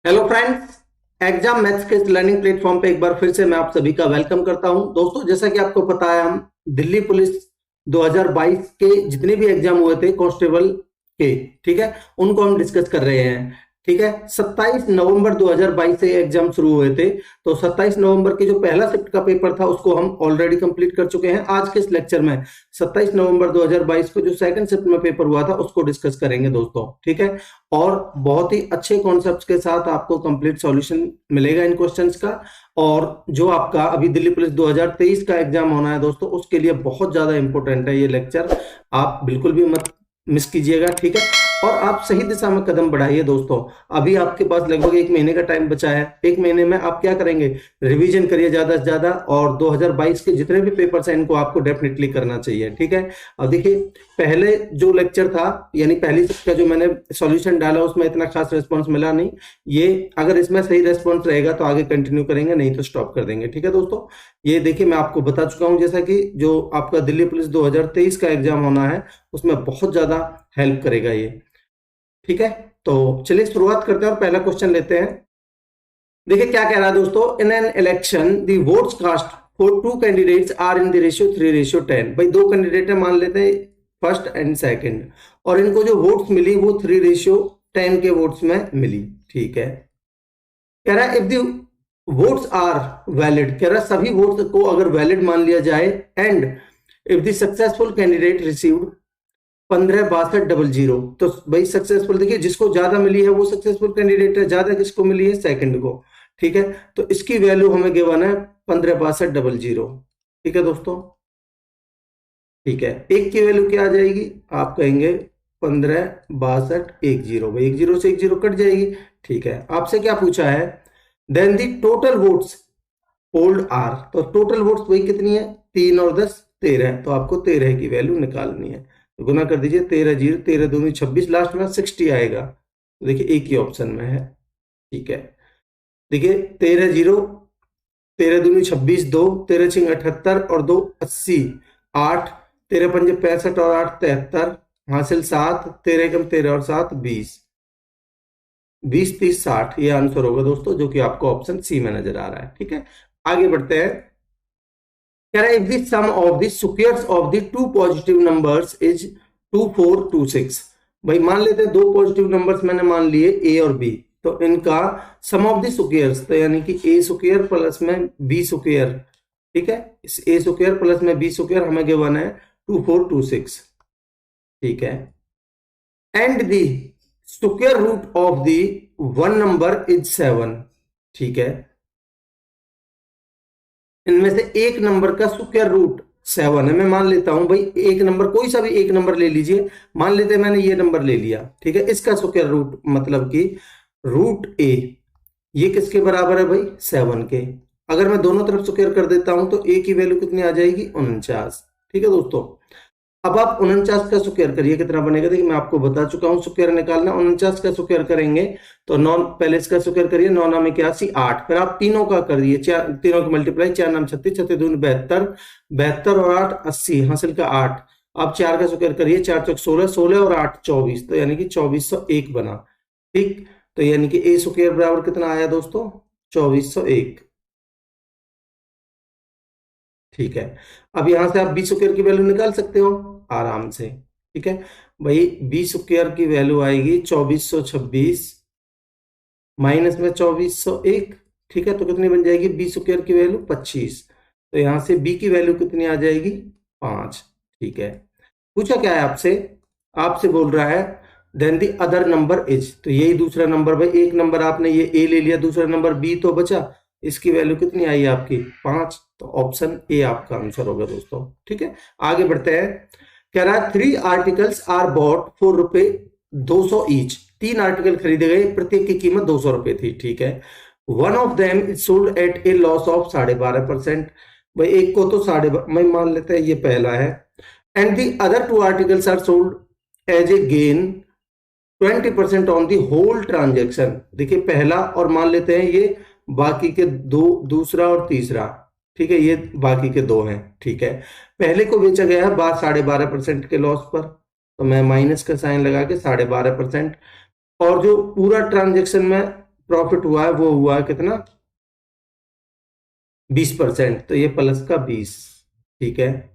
Hello friends. Exam maths के इस learning platform पे एक बार फिर से मैं आप सभी का वेलकम करता हूं। दोस्तों, जैसा कि आपको पता है, हम दिल्ली पुलिस 2022 के जितने भी एग्जाम हुए थे कांस्टेबल के, ठीक है, उनको हम डिस्कस कर रहे हैं। ठीक है, 27 नवंबर 2022 से एग्जाम शुरू हुए थे। तो 27 नवंबर के जो पहला शिफ्ट का पेपर था उसको हम ऑलरेडी कंप्लीट कर चुके हैं। आज के इस लेक्चर में 27 नवंबर 2022 को जो सेकंड शिफ्ट में पेपर हुआ था उसको डिस्कस करेंगे दोस्तों। ठीक है, और बहुत ही अच्छे कॉन्सेप्ट्स के साथ आपको कंप्लीट सॉल्यूशन मिलेगा इन क्वेश्चंस का। और जो आपका अभी दिल्ली पुलिस 2023 का एग्जाम होना है दोस्तों, उसके लिए बहुत ज्यादा इंपॉर्टेंट है ये लेक्चर। आप बिल्कुल भी मत मिस कीजिएगा। ठीक है, और आप सही दिशा में कदम बढ़ाइए दोस्तों। अभी आपके पास लगभग एक महीने का टाइम बचा है। एक महीने में आप क्या करेंगे? रिवीजन करिए ज्यादा से ज्यादा, और 2022 के जितने भी पेपर्स हैं इनको आपको डेफिनेटली करना चाहिए। ठीक है, अब देखिए, पहले जो लेक्चर था यानी पहली शिफ्ट का जो मैंने सॉल्यूशन डाला उसमें इतना खास रिस्पांस मिला नहीं। ये अगर इसमें सही रिस्पांस रहेगा तो आगे कंटिन्यू करेंगे, नहीं तो स्टॉप कर देंगे। ठीक है दोस्तों, ये देखिए मैं आपको बता चुका हूं जैसा कि जो आपका दिल्ली पुलिस 2023 का एग्जाम होना है उसमें बहुत ज्यादा हेल्प करेगा ये। ठीक है, तो चलिए शुरुआत करते हैं और पहला क्वेश्चन लेते हैं। देखिए क्या कह रहा है दोस्तों, in an election the votes cast for two candidates are in the ratio 3:10। भाई दो कैंडिडेट मान लेते हैं, फर्स्ट एंड सेकंड, और इनको जो वोट्स मिली वो 3:10 के वोट्स में मिली। ठीक है, कह रहा है if the votes are valid, कह रहा है सभी वोट्स को अगर वैलिड मान लिया जाए, and if the successful candidate received 15,62,000, तो भाई सक्सेसफुल देखिए जिसको ज्यादा मिली है वो सक्सेसफुल कैंडिडेट है, ज्यादा किसको मिली है? सेकंड को। ठीक है, तो इसकी वैल्यू हमें गिवन है 15,62,000। ठीक है दोस्तों, ठीक है, एक की वैल्यू क्या आ जाएगी? आप कहेंगे 15,62,10, भाई एक जीरो से एक जीरो कट जाएगी। ठीक है, आपसे क्या पूछा है? Then the total votes polled are, तो टोटल वोट्स वही कितनी है? 3 और 10 13, तो आपको 13 की वैल्यू निकालनी है। तो गुना कर दीजिए, 13 जीरो 13 दूनी 26, लास्ट में 60 आएगा। तो देखिए एक ही ऑप्शन में है। ठीक है, देखिए 13 जीरो 13 दूनी 26, 2 13 छिंग 78 और 2 80, 8 13 पंजे 65 और 8 73, हासिल 7, 13 एकम 13 और 7 20, 20 30 60, ये आंसर होगा दोस्तों, जो कि आपको ऑप्शन सी में नजर आ रहा है। ठीक है, आगे बढ़ते हैं। कह रहा है if the sum of the squares of the two positive numbers is 2 4 2 6। भाई मान लेते हैं दो पॉजिटिव नंबर्स मैंने मान लिए ए और बी, तो इनका सम ऑफ द स्क्वायर्स, तो यानी कि ए स्क्वायर प्लस में बी स्क्वायर। ठीक है, इस ए स्क्वायर प्लस में बी स्क्वायर हमें गिवन है 2 4 2 6। ठीक है, and the square root of the one number is 7। ठीक है, इनमें से एक नंबर का स्क्वायर रूट 7 है। मैं मान लेता हूं भाई एक नंबर, कोई सा भी एक नंबर ले लीजिए, मान लेते हैं मैंने ये नंबर ले लिया। ठीक है, इसका स्क्वायर रूट मतलब कि रूट ए, ये किसके बराबर है भाई? 7 के। अगर मैं दोनों तरफ स्क्वायर कर देता हूं तो ए की वैल्यू कितनी आ जाएगी? 49। ठीक है दोस्तों, अब आप 49 का स्क्वायर करिए, कितना बनेगा? देखिए मैं आपको बता चुका हूं स्क्वायर निकालना। 49 का स्क्वायर करेंगे तो नौ, पहले इसका स्क्वायर करिए, 9 नाम 81 8, फिर आप तीनों का करिए, चार तीनों की मल्टीप्लाई, 4 नाम 36, 36 दूनी 72, 72 और 8 80, हासिल का 8। आप 4 का स्क्वायर करिए, 4 चौक 16, 16 और 8 24, तो यानी कि 2401 बना। ठीक, तो यानी कि ए स्क्वायर बराबर कितना आया दोस्तों? 2401। ठीक है, अब यहां से आप बी स्क्वायर की वैल्यू निकाल सकते हो आराम से। ठीक है, भाई बी स्क्वायर की वैल्यू आएगी 2426 माइनस में 2401। ठीक है, तो कितनी बन जाएगी? बी स्क्वायर की वैल्यू 25, तो यहां से बी की वैल्यू कितनी आ जाएगी? 5। ठीक है, पूछा क्या है आपसे? आपसे बोल रहा है then the other number is, तो यही दूसरा नंबर, भाई एक नंबर आपने ये ए ले लिया, दूसरा नंबर बी तो बचा, इसकी वैल्यू कितनी आई आपकी? 5, तो ऑप्शन ए आपका आंसर होगा दोस्तों। ठीक है, आगे बढ़ते हैं। कह रहा है 3 आर्टिकल्स आर बॉट फॉर रुपए 200 ईच। 3 आर्टिकल खरीदे गए, प्रत्येक की कीमत 200 रुपए थी। ठीक है, one of them is sold at A loss of 12.5%। भाई एक को तो मैं मान लेते हैं ये पहला है, and the other 2 articles are sold as a gain 20% on the whole transaction. देखिए पहला और मान लेते हैं ये, बाकी के दो, दूसरा और तीसरा। ठीक है, ये बाकी के दो हैं। ठीक है, पहले को बेचा गया है 12.5% के लॉस पर, तो मैं माइनस का साइन लगा के 12.5%, और जो पूरा ट्रांजेक्शन में प्रॉफिट हुआ है वो हुआ है कितना, 20%, तो ये प्लस का 20। ठीक है,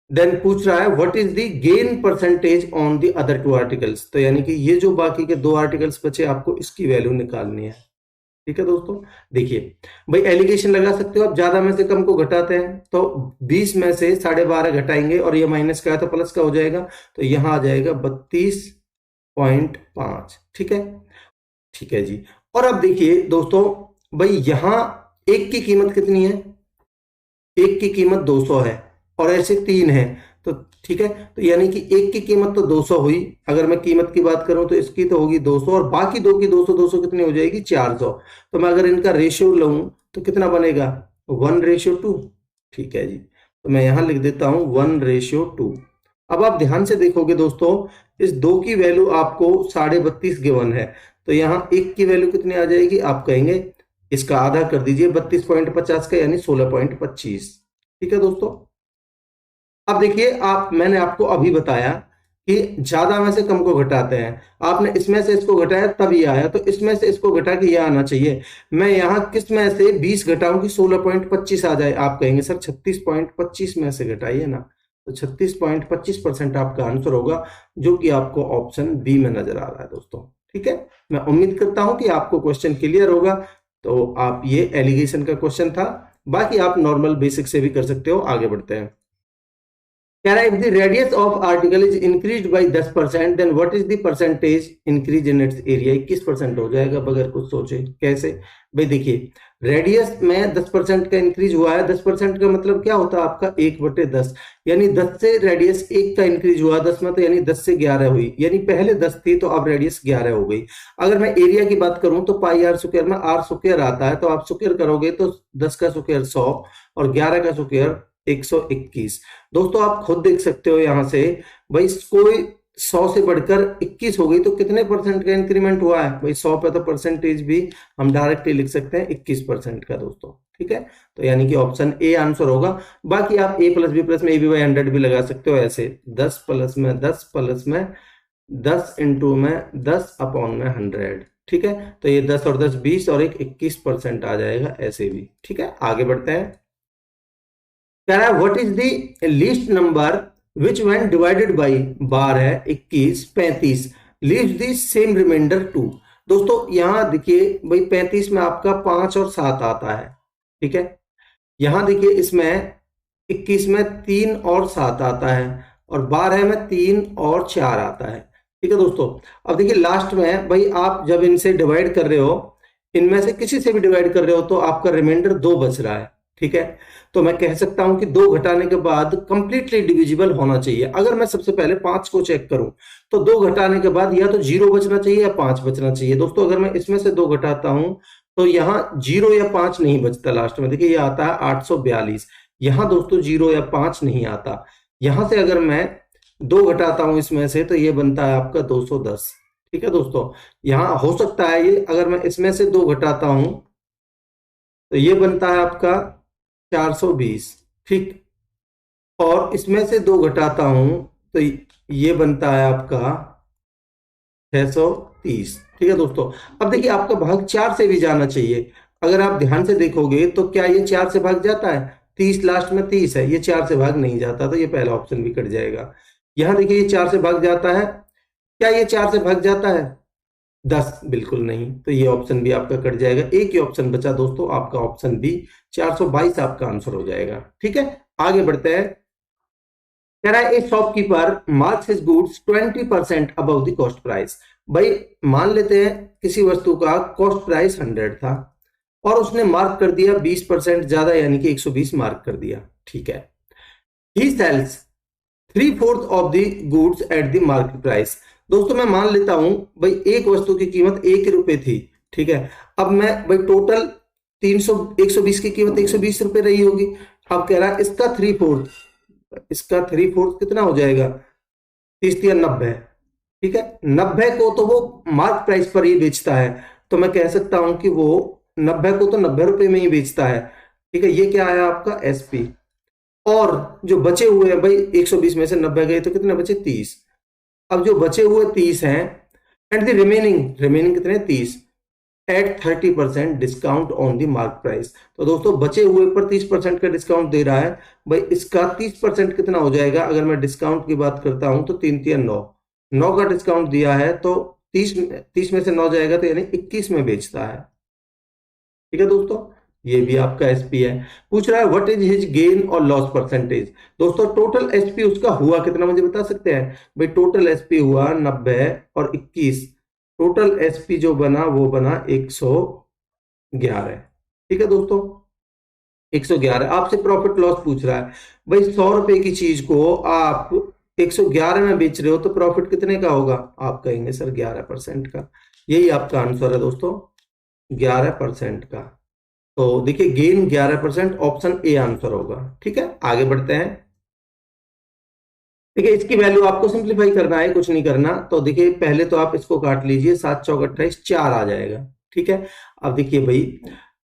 देन पूछ रहा है what is the gain percentage on the other two articles, तो यानी कि ये जो बाकी के दो आर्टिकल्स बचे आपको इसकी वैल्यू निकालनी है। ठीक है दोस्तों, देखिए भाई एलिगेशन लगा सकते हो आप, ज्यादा में से कम को घटाते हैं तो 20 में से 12.5 घटाएंगे और ये माइनस का है तो प्लस का हो जाएगा, तो यहां आ जाएगा 32.5। ठीक है, ठीक है जी। और अब देखिए दोस्तों, भाई यहां एक की कीमत कितनी है, एक की कीमत 200 है और ऐसे तीन है, तो ठीक है, तो यानी कि एक की कीमत तो 200 हुई, अगर मैं कीमत की बात करूं तो इसकी तो होगी 200 और बाकी दो की 200 200 कितनी हो जाएगी, 400। तो मैं अगर इनका रेशियो लूं तो कितना बनेगा, 1:2। ठीक है जी, तो मैं यहां लिख देता हूं 1:2। अब आप ध्यान से देखोगे दोस्तों, इस दो की वैल्यू आपको 32.5 गिवन है, तो यहां एक की वैल्यू कितनी आ जाएगी, आप कहेंगे इसका आधा कर दीजिए 32.50 का, यानी 16.25। ठीक है दोस्तों, अब देखिए आप, मैंने आपको अभी बताया कि ज्यादा में से कम को घटाते हैं, आपने इसमें से इसको घटाया तब ये आया, तो इसमें से इसको घटा के ये आना चाहिए। मैं यहां किस में से 20 घटाऊं कि 16.25 आ जाए, आप कहेंगे सर 36.25 में से घटाइए ना, तो 36.25% आपका आंसर होगा, जो कि आपको ऑप्शन बी में नजर आ रहा है दोस्तों। ठीक है, मैं उम्मीद करता हूं कि आपको क्वेश्चन क्लियर होगा। तो आप, ये एलिगेशन का क्वेश्चन था, बाकी आप नॉर्मल बेसिक से भी कर सकते हो। आगे बढ़ते हैं, कह रहा है if the radius of article is increased by 10% then what is the percentage increase in its area, 21% हो जाएगा बगैर कुछ सोचे। कैसे भाई, देखिए रेडियस में 10% का इंक्रीज हुआ है, 10% का मतलब क्या होता है आपका 1/10, यानी 10 से रेडियस 1 का इंक्रीज हुआ 10 में, तो यानी 10 से 11 हुई, यानी पहले 10 थी तो अब रेडियस 11 हो गई। अगर मैं एरिया की बात करूं तो पाई आर स्क्वायर में आर स्क्वायर आता है, तो आप स्क्वायर करोगे तो 10 का स्क्वायर 100 और 11 का स्क्वायर 121। दोस्तों आप खुद देख सकते हो यहां से, भाई कोई 100 से बढ़कर 21 हो गई तो कितने परसेंट का इंक्रीमेंट हुआ है, भाई 100 पे तो परसेंटेज भी हम डायरेक्टली लिख सकते हैं 21% का दोस्तों। ठीक है, तो यानी कि ऑप्शन ए आंसर होगा। बाकी आप ए प्लस बी प्लस में ए बी बाई 100 भी लगा सकते हो, ऐसे 10 प्लस में 10 प्लस में 10 इंटू में 10 अपॉन में 100। ठीक है, तो ये 10 और 10 20 और एक 21% आ जाएगा ऐसे भी। ठीक है, आगे बढ़ते हैं, कह रहा है what is the least number which when divided by, बार है 21 35 लीव्स द सेम रिमाइंडर 2। दोस्तों यहां देखिए भाई 35 में आपका 5 और 7 आता है। ठीक है, यहां देखिए इसमें 21 में 3 और 7 आता है और 12 में 3 और 4 आता है। ठीक है दोस्तों, अब देखिए लास्ट में भाई आप जब इनसे डिवाइड कर रहे हो, इनमें से किसी से भी डिवाइड कर रहे हो तो आपका रिमाइंडर 2 बच रहा है। ठीक है, तो मैं कह सकता हूं कि 2 घटाने के बाद कंप्लीटली डिविजिबल होना चाहिए। अगर मैं सबसे पहले 5 को चेक करूं तो 2 घटाने के बाद या तो 0 बचना चाहिए या 5 बचना चाहिए। दोस्तों अगर मैं इसमें से 2 घटाता हूं तो यहां 0 या 5 नहीं बचता, लास्ट में देखिए ये आता है 842, यहां दोस्तों 0 या 5 नहीं आता। यहां से अगर मैं 2 घटाता हूं इसमें से तो ये बनता है आपका 210। ठीक है दोस्तों, यहां हो सकता है ये, अगर मैं इसमें से 2 घटाता हूं तो ये बनता है आपका 420। ठीक, और इसमें से 2 घटाता हूं तो ये बनता है आपका 630। ठीक है दोस्तों, अब देखिए आपका भाग 4 से भी जाना चाहिए। अगर आप ध्यान से देखोगे तो क्या ये 4 से भाग जाता है, 30 लास्ट में 30 है, ये 4 से भाग नहीं जाता, तो ये पहला ऑप्शन भी कट जाएगा। यहां देखिए ये 4 से भाग जाता है, क्या ये 4 से भाग जाता है 10, बिल्कुल नहीं, तो ये ऑप्शन भी आपका कट जाएगा। एक ही ऑप्शन बचा दोस्तों, आपका ऑप्शन बी 422 आपका आंसर हो जाएगा। ठीक है, आगे बढ़ते हैं, कह रहा है ए shopkeeper marks his goods 20% above the cost price. भाई मान लेते हैं किसी वस्तु का कॉस्ट प्राइस 100 था और उसने मार्क कर दिया 20% ज्यादा, यानी कि 120 मार्क कर दिया। ठीक है, he sells 3/4 of the goods at the market price. दोस्तों मैं मान लेता हूं भाई एक वस्तु की कीमत 1 रुपए थी। ठीक है, अब मैं भाई टोटल 120 की कीमत 120 रुपए रही होगी। अब कह रहा है इसका 3/4, इसका 3/4 कितना हो जाएगा, 30 या 90। ठीक है, 90 को तो वो मार्क प्राइस पर ही बेचता है, तो मैं कह सकता हूं कि वो 90 को तो 90 रुपए में ही बेचता है। ठीक है, ये क्या आया आपका एसपी, और जो बचे हुए हैं भाई 120 में से 90 गए तो कितने बचे 30। अब जो बचे हुए 30 हैं एंड द रिमेनिंग, रिमेनिंग कितने 30, at 30% discount on the mark price. तो दोस्तों बचे हुए पर 30% का डिस्काउंट दे रहा है। भाई इसका 30% कितना हो जाएगा? अगर मैं डिस्काउंट की बात करता हूं तो 3 3 9, 9 का डिस्काउंट दिया है तो 30 में से 9 जाएगा तो यानी 21 में बेचता है। ठीक है दोस्तों, ये भी आपका एसपी है। पूछ रहा है व्हाट इज हिज गेन और लॉस परसेंटेज। दोस्तों टोटल एसपी उसका हुआ कितना, मुझे बता सकते हैं? भाई टोटल एसपी हुआ 90 और 21, टोटल एसपी जो बना वो बना 111। ठीक है दोस्तों, 111। आपसे प्रॉफिट लॉस पूछ रहा है। भाई 100 रुपए की चीज को आप 111 में बेच रहे हो तो प्रॉफिट कितने का होगा? आप कहेंगे सर 11% का। यही आपका आंसर है दोस्तों, 11% का। तो देखिए गेन 11%, ऑप्शन ए आंसर होगा। ठीक है, आगे बढ़ते हैं। देखिए इसकी वैल्यू आपको सिंप्लीफाई करना है, कुछ नहीं करना। तो देखिए पहले तो आप इसको काट लीजिए, 7 चौक 28, 4 आ जाएगा। ठीक है, अब देखिए भाई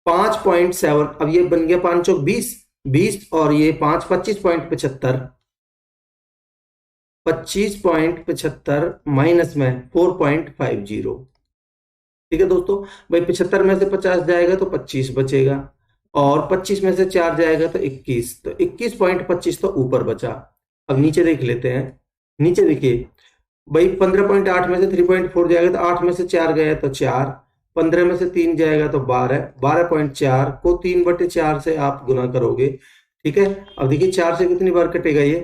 5.7, अब ये बन गया 5 चौक 20, 20 और ये 5 25.75, 25.75 माइनस में 4.50। ठीक है दोस्तों, भाई 75 में से 50 जाएगा तो 25 बचेगा, और 25 में से 4 जाएगा तो 21, तो 21.25 तो ऊपर बचा। अब नीचे देख लेते हैं। नीचे देखिए भाई 15.8 में से 3.4 जाएगा तो 8 में से 4 गया तो 4, 15 में से 3 जाएगा तो 12, 12.4 को 3/4 से आप गुना करोगे। ठीक है, अब देखिए 4 से कितनी बार कटेगा ये?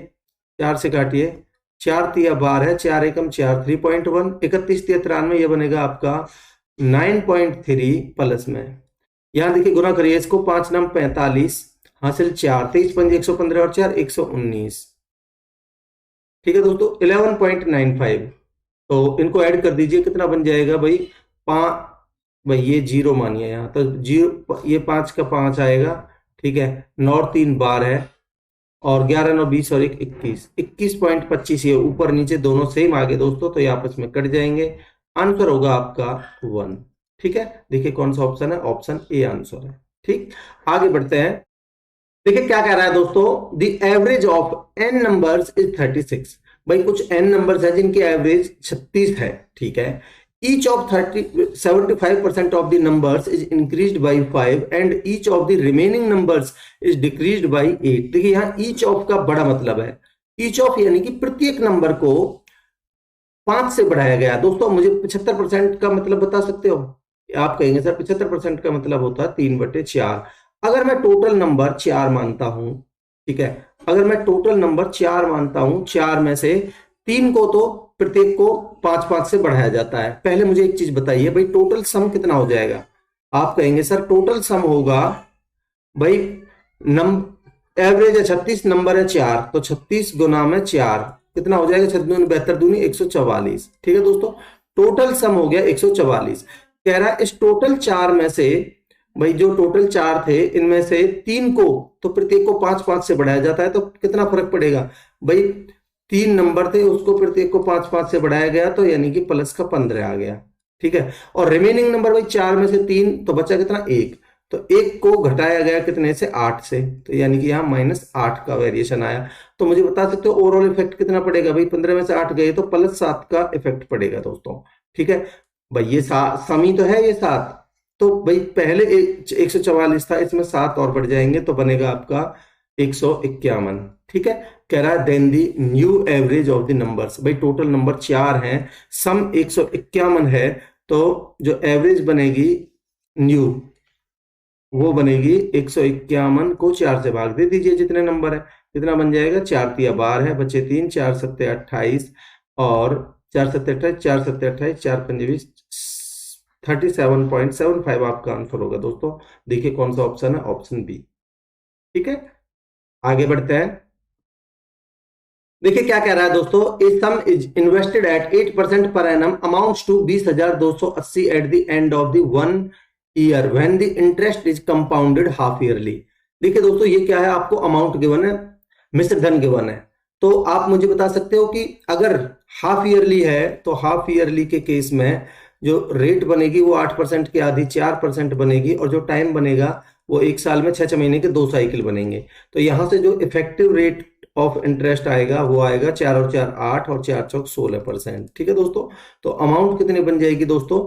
4 से काटिए, 4 तिया 12, 4 एकम 4, 3.1, 31 तिया 93, ये बनेगा आपका 9.3 प्लस में। यहां देखिए गुना करिए इसको, 5 9 45, हासिल 4, 23 5 115 और 4 119। ठीक है दोस्तों, 11.95। तो इनको ऐड कर दीजिए, कितना बन जाएगा भाई? 5, भाई ये जीरो मानिए यहाँ तो जीरो, ये 5 का 5 आएगा। ठीक है, 9 और 3 12 है, और 11 9 20 और 1 21, 21.25। ये ऊपर नीचे दोनों सेम आ गए दोस्तों, तो ये आपस में कट जाएंगे। आंसर होगा आपका 1। ठीक है, देखिए कौन सा ऑप्शन है? ऑप्शन ए आंसर है। ठीक, आगे बढ़ते हैं। देखिए क्या कह रहा है दोस्तों, the average of n numbers is 36। भाई कुछ एन नंबर्स है जिनकी एवरेज 36 है। ठीक है, each of 75% of the numbers is increased by 5 and each of the remaining numbers is decreased by 8। देखिए यहाँ each of का बड़ा मतलब है, each of यानी कि प्रत्येक नंबर को 5 से बढ़ाया गया। दोस्तों मुझे 75% का मतलब बता सकते हो? आप कहेंगे सर 75% का मतलब होता है 3/4। अगर मैं टोटल नंबर 4 मानता हूं, ठीक है, अगर मैं टोटल नंबर 4 मानता हूं, 4 में से 3 को तो प्रत्येक को 5 5 से बढ़ाया जाता है। पहले मुझे एक चीज बताइए भाई, टोटल सम कितना हो जाएगा? आप कहेंगे सर टोटल सम होगा भाई, एवरेज है 36, नंबर है 4, तो 36 गुना में 4 कितना हो जाएगा? 36 72 दूनी 144। ठीक है दोस्तों, टोटल सम हो गया 144। कह रहा है इस टोटल 4 में से, भाई जो टोटल 4 थे इनमें से 3 को तो प्रत्येक को 5 5 से बढ़ाया जाता है, तो कितना फर्क पड़ेगा? भाई 3 नंबर थे उसको प्रत्येक को 5 5 से बढ़ाया गया, तो यानी कि प्लस का 15 आ गया। ठीक है, और रिमेनिंग नंबर भाई 4 में से 3 तो बचा कितना? 1, तो 1 को घटाया गया कितने से? 8 से, तो यानी कि यहाँ -8 का वेरिएशन आया। तो मुझे बता सकते हो ओवरऑल इफेक्ट कितना पड़ेगा? भाई 15 में से 8 गए तो +7 का इफेक्ट पड़ेगा दोस्तों। ठीक है भाई, ये समी तो है ये 7, तो भाई पहले 144 था, इसमें 7 और बढ़ जाएंगे तो बनेगा आपका 151। ठीक है, कह रहा है then the new average of the numbers. भाई टोटल नंबर 4 हैं, सम 151 है, तो जो एवरेज बनेगी न्यू वो बनेगी 151 को 4 से भाग दे दीजिए जितने नंबर है, कितना बन जाएगा? 4 तिया 12 है, बचे 3, 4 7 28 और 4 7 28, 4 7 28, 4 5 20, 37.75 आपका आंसर होगा दोस्तों। देखिए कौन सा ऑप्शन है? Option B. ठीक है, आगे बढ़ते हैं। देखिए क्या कह रहा है दोस्तों, a sum is invested at 8% per annum amounts to 20,280 at the end of the 1 year when the interest is compounded half yearly. देखिए दोस्तों ये क्या है? आपको अमाउंट गिवन है, मिश्र धन गिवन है, तो आप मुझे बता सकते हो कि अगर हाफ ईयरली है तो हाफ ईयरली के केस में जो रेट बनेगी वो 8% की आधी 4% बनेगी, और जो टाइम बनेगा वो 1 साल में 6 महीने के 2 साइकिल बनेंगे। तो यहां से जो इफेक्टिव रेट ऑफ इंटरेस्ट आएगा वो आएगा 4 और 4 8 और 4 चौक 16%। ठीक है दोस्तों, तो अमाउंट कितनी बन जाएगी दोस्तों?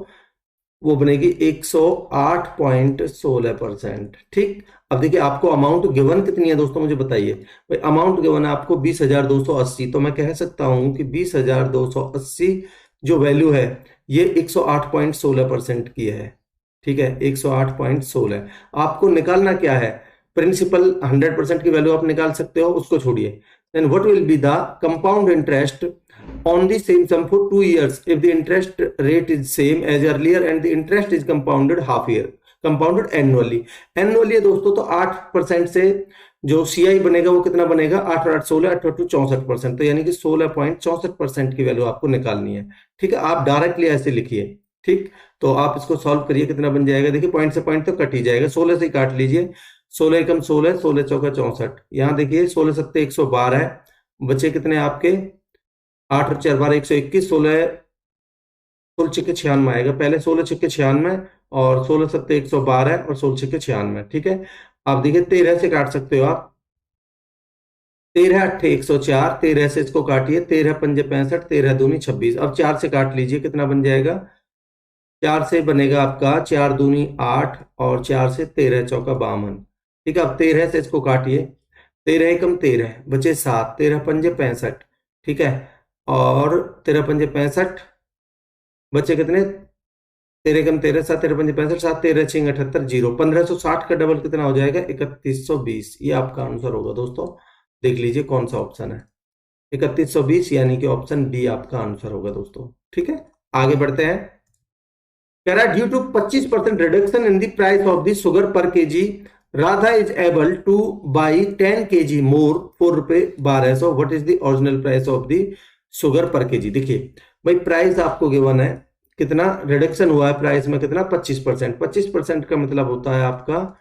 वो बनेगी 108.16%। ठीक, अब देखिए आपको अमाउंट गिवन कितनी है दोस्तों, मुझे बताइए भाई। अमाउंट गिवन है आपको 20,280, तो मैं कह सकता हूं कि 20,280 जो वैल्यू है ये 108.16% की है। ठीक है, 108.16। आपको निकालना क्या है, प्रिंसिपल 100% की वैल्यू आप निकाल सकते हो, उसको छोड़िए। Then what will be the compound interest on the same sum for 2 years if the interest rate is same as earlier and the interest is compounded half year, compounded annually। annually है दोस्तों, तो 8% से जो CI बनेगा वो कितना बनेगा, 8 और 8 16, 8 और 2 64%, तो यानी कि 16.64% की वैल्यू आपको निकालनी है। ठीक है, आप डायरेक्टली ऐसे लिखिए। ठीक, तो आप इसको सॉल्व करिए, कितना बन जाएगा, देखिए पॉइंट से पॉइंट तो कट ही जाएगा, 16 से काट लीजिए, 16 एकम 16, 16 चौका 64, यहाँ देखिए 16 सत्ते 112 है, बचे कितने आपके 8 और 4 12 121, 16 16 छिक्के 96 आएगा, पहले 16 छिक्के 96 और 16 सत्ते 112 और 16 छिक्के 96। ठीक है, आप देखिए 13 से काट सकते हो आप, 13 अट्ठे 104, 13 से इसको काटिए, 13 पंजे 65, 13 दूनी 26। अब 4 से काट लीजिए, कितना बन जाएगा, 4 से बनेगा आपका 4 दूनी 8 और 4 से 13 चौका 52। ठीक है, अब 13 से इसको काटिए, 13 एकम 13 बचे 7, 13 पंजे 65। ठीक है, और 13 पंजे 65 बचे कितने, 13 कम 13 7, 13 पंजे 65, 7 13 6 78 0, 1560 का डबल कितना हो जाएगा, 3120। ये आपका आंसर होगा दोस्तों, देख लीजिए कौन सा ऑप्शन है, 3120, यानी कि ऑप्शन बी आपका आंसर होगा दोस्तों। ठीक है, आगे बढ़ते हैं। कह रहा है due to 25% reduction in the price of the sugar per kg, Radha is able to buy 10 kg more for ₹1200। What is the original price of the sugar per kg. देखिए भाई, प्राइस आपको गिवन है, कितना रिडक्शन हुआ है price में, कितना 25%। 25% का मतलब होता है आपका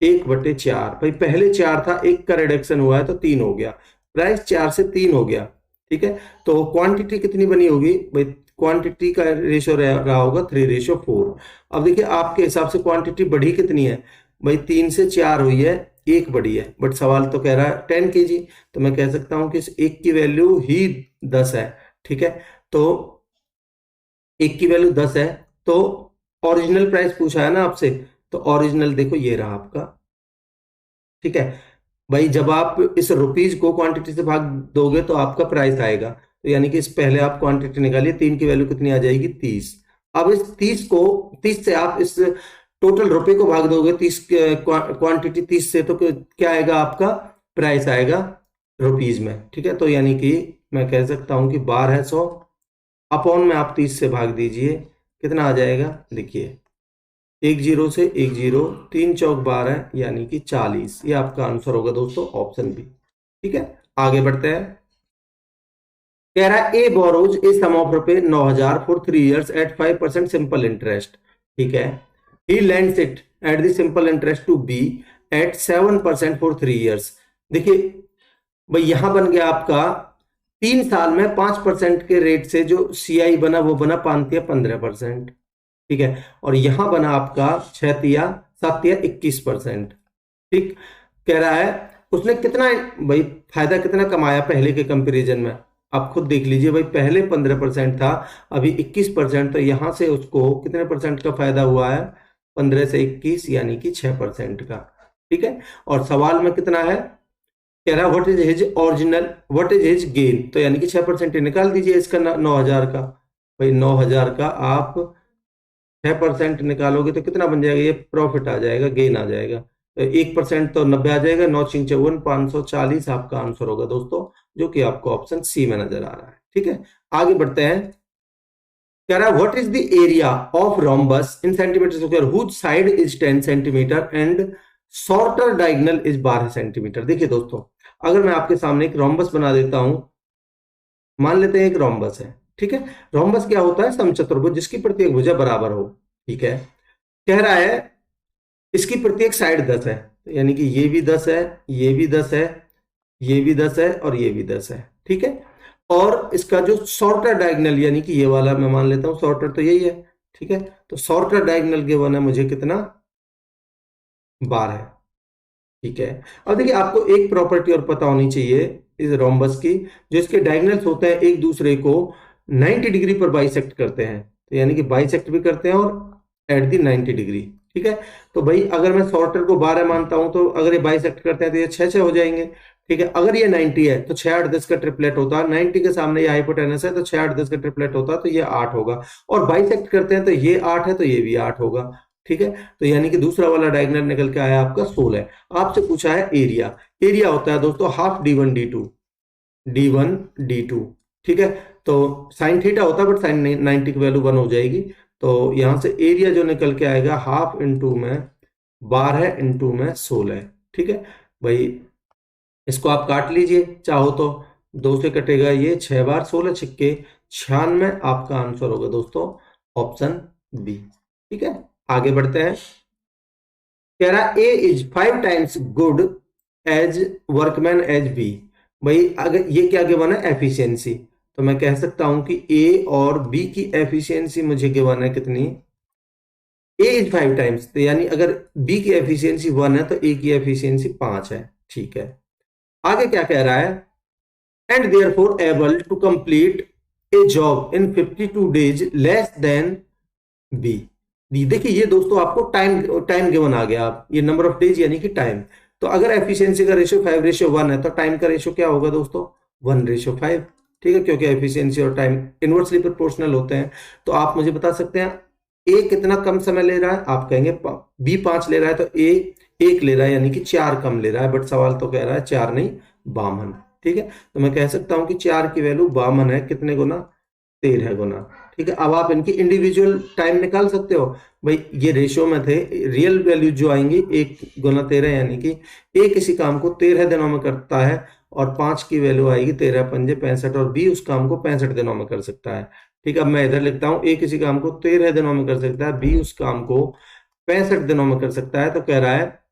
1/4। भाई पहले 4 था, 1 का रिडक्शन हुआ है तो 3 हो गया, प्राइस 4 से 3 हो गया। ठीक है, तो क्वांटिटी कितनी बनी होगी भाई, क्वांटिटी का रेशियो रहा होगा 3:4। अब देखिए आपके हिसाब से क्वांटिटी बढ़ी कितनी है भाई, 3 से 4 हुई है, 1 बढ़ी है, बट सवाल तो कह रहा है 10 kg, तो मैं कह सकता हूं कि इस 1 की वैल्यू ही 10 है। ठीक है, तो 1 की वैल्यू 10 है, तो ओरिजिनल प्राइस पूछा है ना आपसे, तो ओरिजिनल देखो ये रहा आपका। ठीक है भाई, जब आप इस रुपीज को क्वांटिटी से भाग दोगे तो आपका प्राइस आएगा, तो यानी कि इस पहले आप क्वांटिटी निकालिए, 3 की वैल्यू कितनी आ जाएगी, 30। अब इस 30 से आप इस टोटल रुपए को भाग दोगे 30 क्वांटिटी 30 से, तो क्या आएगा आपका प्राइस आएगा रुपीज में। ठीक है, तो यानी कि मैं कह सकता हूं कि 1200 अपॉन में आप 30 से भाग दीजिए, कितना आ जाएगा, देखिए 1 0 से 1 0, 3 चौक 12, यानी कि 40। ये आपका आंसर होगा दोस्तों, ऑप्शन बी। ठीक है, आगे बढ़ते हैं। कह रहा है a borrows a sum of ₹9,000 for 3 years at 5% simple interest. ठीक है, he lends it at the simple interest to be at 7% for 3 years। देखिए भाई, यहां बन गया आपका 3 साल में 5% के रेट से जो सीआई बना वो बना 5-15%। ठीक है, और यहां बना आपका 6-7-21%। ठीक, कह रहा है उसने कितना भाई फायदा कितना कमाया पहले के कंपैरिजन में, आप खुद देख लीजिए भाई, पहले 15% था, अभी 21%, तो यहां से उसको कितने परसेंट का फायदा हुआ है, 15 से 21, यानी कि 6% का। ठीक है, और सवाल में कितना है, कह रहा है what is his original, what is his gain, तो यानी कि 6% निकाल दीजिए इसका 9,000 का। भाई 9,000 का आप 6% निकालोगे तो कितना बन जाएगा, ये प्रॉफिट आ जाएगा, गेन आ जाएगा। 1% तो 90 आ जाएगा, 9-54 540 आपका आंसर होगा दोस्तों, जो कि आपको ऑप्शन सी में नजर आ रहा है। ठीक है, आगे बढ़ते हैं। कह रहा है what is the area of rhombus in centimetre square whose side is 10 centimetre and shorter diagonal is 12 centimetre. देखिए दोस्तों, अगर मैं आपके सामने एक रोम्बस बना देता हूं, मान लेते हैं एक रोम्बस है। ठीक है, रोम्बस क्या होता है, समचतुर्भुज जिसकी प्रत्येक भुजा बराबर हो। ठीक है, कह रहा है इसकी प्रत्येक साइड 10 है, तो यानी कि ये भी 10 है, ये भी 10 है, ये भी 10 है और ये भी 10 है। ठीक है, और इसका जो शॉर्टर डायगोनल, यानी कि ये वाला मैं मान लेता हूं शॉर्टर, तो यही है। ठीक है, तो शॉर्टर डायगोनल गिवन है मुझे कितना, 12। ठीक है, अब देखिए आपको एक प्रॉपर्टी और पता होनी चाहिए इस रोम्बस की, जो इसके डायगोनल्स होते हैं एक दूसरे को 90 डिग्री पर बाइसेक्ट करते हैं। तो यानी कि बाइसेक्ट भी करते हैं और एट दी 90 डिग्री। ठीक है, तो भाई अगर मैं सॉर्टर को 12 मानता हूं तो अगर ये बाइसेक्ट करते हैं तो ये 6 6 हो जाएंगे। ठीक है, अगर ये 90 है तो 6 8 10 का ट्रिपलेट होता है, 90 के सामने ये हाइपोटेनस है तो 6 8 10 का ट्रिपलेट होता है तो ये 8 होगा, और बाइसेक्ट करते हैं तो ये 8 है तो ये भी 8 होगा। ठीक है, तो यानी कि दूसरा वाला डायगोनल निकल के आया आपका 16। आपसे पूछा है एरिया। एरिया होता है दोस्तों हाफ D1 D2। ठीक है, तो साइन थीटा होता है बट साइन 90 की वैल्यू 1 हो जाएगी, तो यहां से एरिया जो निकल के आएगा हाफ इंटू में 12 इंटू में 16। ठीक है भाई, इसको आप काट लीजिए चाहो तो, 2 से कटेगा ये 6 बार 16 छिक्के 96, आपका आंसर होगा दोस्तों ऑप्शन बी। ठीक है, आगे बढ़ते हैं। कह रहा A is 5 times good as workman as B. भाई अगर ये क्या गिवन है एफिशिएंसी, तो मैं कह सकता हूं कि ए और बी की एफिशिएंसी मुझे गिवन है कितनी, ए इज 5 टाइम्स, तो यानी अगर बी की एफिशिएंसी 1 है तो ए की एफिशिएंसी 5 है। ठीक है, आगे क्या कह रहा है, and therefore able to complete a job in 52 days less than B. देखिए ये दोस्तों आपको टाइम टाइम गिवन आ गया, आप ये नंबर ऑफ डेज यानी कि टाइम, तो अगर एफिशिएंसी का रेशियो 5:1 है तो टाइम का रेशियो क्या होगा दोस्तों 1:5। ठीक है, क्योंकि एफिशिएंसी और टाइम इनवर्सली प्रोपोर्शनल होते हैं। तो आप मुझे बता सकते हैं ए कितना कम समय ले रहा है, आप कहेंगे बी 5 ले रहा है तो ए 1 ले रहा है यानी कि 4 कम ले रहा है, बट सवाल तो कह रहा है 4 नहीं 52। ठीक है, तो मैं कह सकता हूं कि 4 की वैल्यू 52 है, कितने गुना 13 गुना। ठीक है, अब आप इनकी इंडिविजुअल टाइम निकाल सकते हो, भाई ये रेशियो में थे, रियल वैल्यू जो आएंगी 1 गुना 13 यानी कि ए किसी काम को 13 दिनों में करता है और 5 की वैल्यू आएगी 13 पंजे 65, और बी उस काम को 65 दिनों में कर सकता है। ठीक है, अब मैं इधर लिखता हूं ए किसी काम को 13 दिनों में कर सकता है, बी उस काम को 65 दिनों में कर सकता है, तो कह रहा है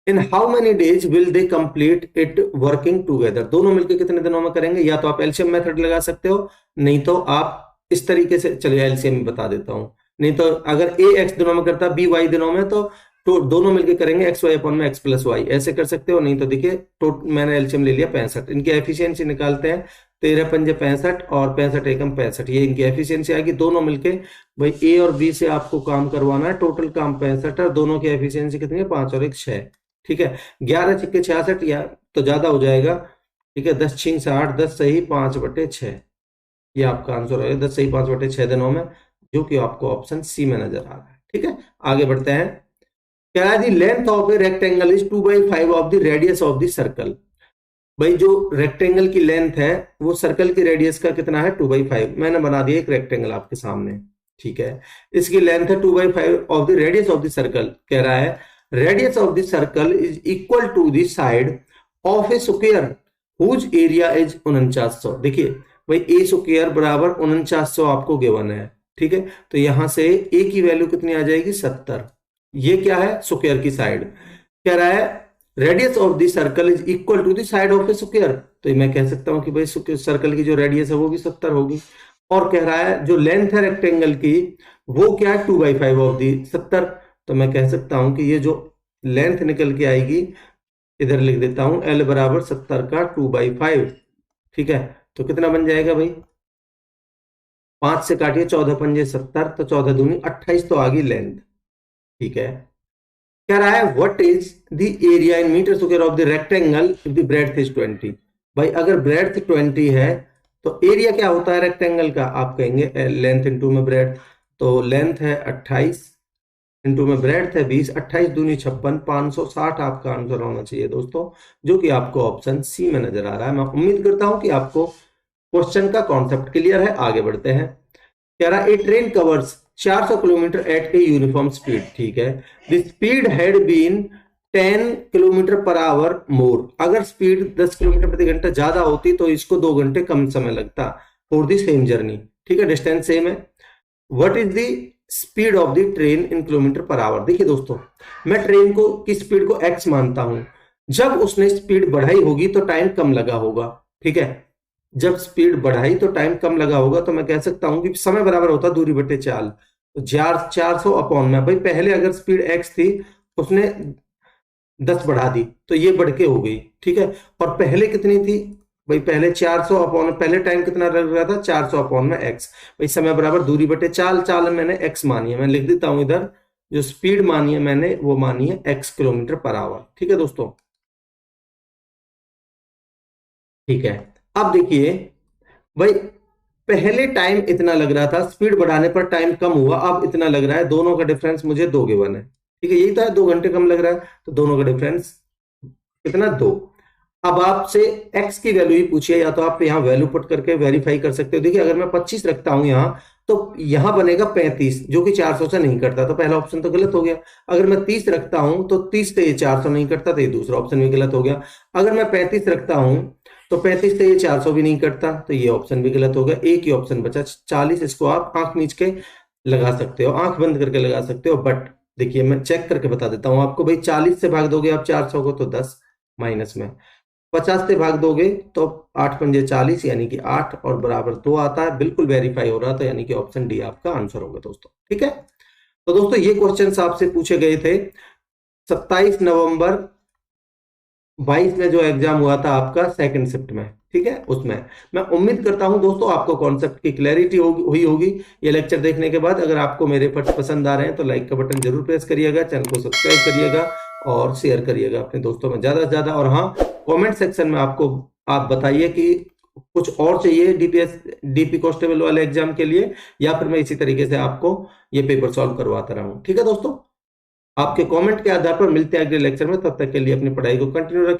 in how many days will they complete it working together. दोनों मिलकर कितने दिनों में करेंगे, या तो आप एलसीएम मेथड लगा सकते हो, नहीं तो आप इस तरीके से, चलिए एलसीएम बता देता हूं, नहीं तो अगर ए एक्स दिनों में करता है बी वाई दिनों में, तो दोनों मिलकर करेंगे एक्स वाई अपॉन में एक्स प्लस वाई, ऐसे कर सकते हो। नहीं तो देखिए तो मैंने एलसीएम ले लिया 65, इनकी एफिशिएंसी निकालते हैं, 13 पंजे 65 और 65 एकम 65, ये इनकी एफिशिएंसी आएगी। दोनों मिलके भाई ए और बी से आपको काम करवाना है, टोटल काम 65 है, दोनों की एफिशिएंसी कितनी है 5 और 1 6। ठीक है, 11 छिक्के 66 या तो ज्यादा हो जाएगा। ठीक है, 10 छिंग 60, 10 सही 5/6, ये आपका आंसर है 10 सही 5/6 दिनों में, जो कि आपको ऑप्शन सी में नजर आ रहा है। ठीक है, आगे बढ़ते हैं। क्या the length of a rectangle is 2/5 of the radius of the circle. भाई जो रेक्टेंगल की लेंथ है वो सर्कल की रेडियस का कितना है 2/5। मैंने बना दिया एक रेक्टेंगल आपके सामने। ठीक है, इसकी लेंथ है 2/5 of the radius of the circle. कह रहा है radius of the circle is equal to the side of a square whose area is 4900। देखिए भाई ए स्क्वायर बराबर 4900 आपको गिवन है। ठीक है, तो यहां से ए की वैल्यू कितनी आ जाएगी 70। ये क्या है स्क्वायर की साइड। कह रहा है radius of the circle is equal to the side of a square, तो मैं कह सकता हूं कि भाई सर्कल की जो रेडियस है वो भी 70 होगी। और कह रहा है जो लेंथ है रेक्टेंगल की वो क्या है 2/5 ऑफ दी 70, तो मैं कह सकता हूं कि ये जो लेंथ निकल के आएगी, इधर लिख देता हूं L बराबर 70 का 2/5। ठीक है, तो कितना बन जाएगा भाई, 5 से काटिए 14 पंजे 70, तो 14 दूनी 28 तो आ गई लेंथ। ठीक है, कह रहा है what is the area in metre square of the rectangle if the breadth is 20। भाई अगर ब्रेड्थ 20 है तो एरिया क्या होता है रेक्टेंगल का, आप कहेंगे लेंथ इंटू में ब्रेड्थ, तो लेंथ है 28 इंटू में ब्रेड्थ है 20, 28 दूनी 56, 560 आपका आंसर होना चाहिए दोस्तों, जो कि आपको ऑप्शन सी में नजर आ रहा है। मैं उम्मीद करता हूं कि आपको क्वेश्चन का कॉन्सेप्ट क्लियर है। आगे बढ़ते हैं। कह रहा है a train covers 400 kilometre at a uniform speed. ठीक है, the speed had been 10 kilometre per hour more. अगर स्पीड 10 किलोमीटर प्रति घंटा ज्यादा होती तो इसको 2 घंटे कम समय लगता फॉर द सेम जर्नी। ठीक है, डिस्टेंस सेम है। What is the speed of the train in kilometre per our. देखिए दोस्तों, मैं ट्रेन को की स्पीड को x मानता हूं, जब उसने स्पीड बढ़ाई होगी तो टाइम कम लगा होगा। ठीक है, जब स्पीड बढ़ाई तो टाइम कम लगा होगा, तो मैं कह सकता हूं कि समय बराबर होता दूरी बटे चाल, तो 400 अपॉन में, भाई पहले अगर स्पीड x थी उसने 10 बढ़ा दी तो ये बढ़ के हो गई। ठीक है, और पहले कितनी थी भाई पहले 400 अपॉन, पहले टाइम कितना लग रहा था 400 अपॉन में x, भाई समय बराबर दूरी बटे चाल, चाल मैंने x मानी है, मैं लिख देता हूं इधर, जो स्पीड मानी है मैंने वो मानी है x किलोमीटर पर आवर। ठीक है दोस्तों, ठीक है। अब देखिए भाई पहले टाइम इतना लग रहा था, स्पीड बढ़ाने पर टाइम कम हुआ, अब इतना लग रहा है, दोनों का डिफरेंस मुझे 2 गिवन है। ठीक है, यही था 2 घंटे कम लग रहा है, तो दोनों का डिफरेंस कितना 2। अब आपसे x की वैल्यू ही पूछिए, या तो आप यहाँ वैल्यू पुट करके वेरीफाई कर सकते हो। देखिए अगर मैं 25 रखता हूं यहाँ, तो यहाँ बनेगा 35, जो कि 400 से नहीं कटता, तो पहला ऑप्शन तो गलत हो गया। अगर मैं 30 रखता हूं तो 30 से ये 400 नहीं कटता, तो ये दूसरा ऑप्शन भी गलत हो गया। अगर मैं 35 रखता हूं तो 35 से ये 400 भी नहीं कटता, तो ये ऑप्शन भी गलत हो गया। एक ही ऑप्शन बचा 40, इसको आप आंख मीच के लगा सकते हो, आंख बंद करके लगा सकते हो। बट देखिए मैं चेक करके बता देता हूं आपको, भाई 40 से भाग दोगे आप 400 को तो 10 माइनस में, 50 से भाग दोगे तो 8 पंजे 40, यानी कि 8 और बराबर 2 आता है, बिल्कुल वेरीफाई हो रहा था, यानी कि ऑप्शन डी आपका आंसर होगा दोस्तों। ठीक है, तो दोस्तों ये क्वेश्चन आपसे पूछे गए थे 27 नवंबर 22 में, जो एग्जाम हुआ था आपका सेकंड शिफ्ट में। ठीक है, उसमें मैं उम्मीद करता हूं दोस्तों आपको कॉन्सेप्ट की क्लैरिटी हुई होगी ये लेक्चर देखने के बाद। अगर आपको मेरे पट्ट पसंद आ रहे हैं तो लाइक का बटन जरूर प्रेस करिएगा, चैनल को सब्सक्राइब करिएगा और शेयर करिएगा अपने दोस्तों में ज्यादा से ज्यादा। और हाँ, कमेंट सेक्शन में आपको आप बताइए कि कुछ और चाहिए डीपी कांस्टेबल वाले एग्जाम के लिए, या फिर मैं इसी तरीके से आपको ये पेपर सॉल्व करवाता रहूं। ठीक है दोस्तों, आपके कमेंट के आधार पर मिलते हैं अगले लेक्चर में, तब तक के लिए अपनी पढ़ाई को कंटिन्यू रखिए।